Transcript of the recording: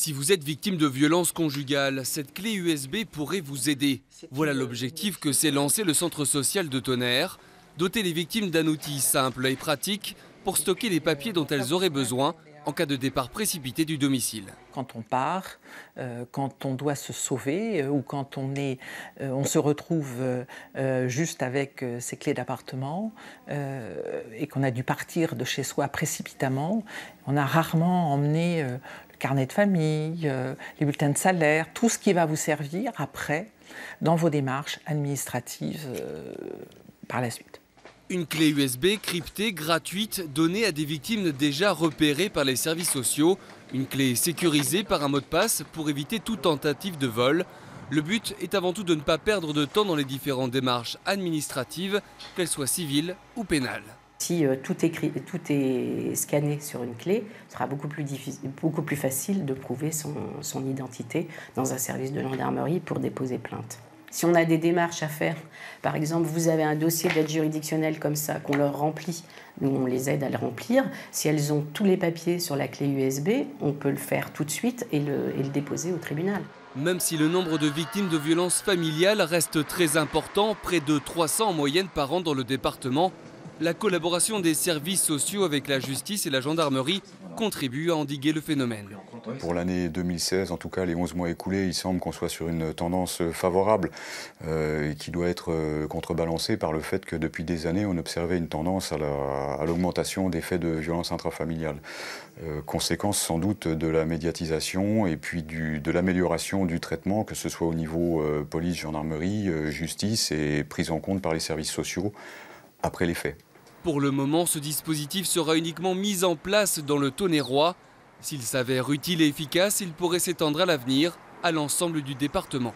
Si vous êtes victime de violences conjugales, cette clé USB pourrait vous aider. Voilà l'objectif que s'est lancé le centre social de Tonnerre, doter les victimes d'un outil simple et pratique pour stocker les papiers dont elles auraient besoin en cas de départ précipité du domicile. Quand on part, quand on doit se sauver ou quand on se retrouve juste avec ses clés d'appartement et qu'on a dû partir de chez soi précipitamment, on a rarement emmené le carnet de famille, les bulletins de salaire, tout ce qui va vous servir après dans vos démarches administratives par la suite. Une clé USB cryptée, gratuite, donnée à des victimes déjà repérées par les services sociaux. Une clé sécurisée par un mot de passe pour éviter toute tentative de vol. Le but est avant tout de ne pas perdre de temps dans les différentes démarches administratives, qu'elles soient civiles ou pénales. Si tout est scanné sur une clé, ce sera beaucoup plus facile de prouver son identité dans un service de gendarmerie pour déposer plainte. Si on a des démarches à faire, par exemple, vous avez un dossier d'aide juridictionnelle comme ça, qu'on leur remplit, nous on les aide à le remplir. Si elles ont tous les papiers sur la clé USB, on peut le faire tout de suite et le déposer au tribunal. Même si le nombre de victimes de violences familiales reste très important, près de 300 en moyenne par an dans le département, la collaboration des services sociaux avec la justice et la gendarmerie contribue à endiguer le phénomène. Pour l'année 2016, en tout cas les 11 mois écoulés, il semble qu'on soit sur une tendance favorable qui doit être contrebalancée par le fait que depuis des années, on observait une tendance à l'augmentation des faits de violences intrafamiliales. Conséquence sans doute de la médiatisation et puis de l'amélioration du traitement, que ce soit au niveau police, gendarmerie, justice et prise en compte par les services sociaux après les faits. Pour le moment, ce dispositif sera uniquement mis en place dans le Tonnerrois. S'il s'avère utile et efficace, il pourrait s'étendre à l'avenir à l'ensemble du département.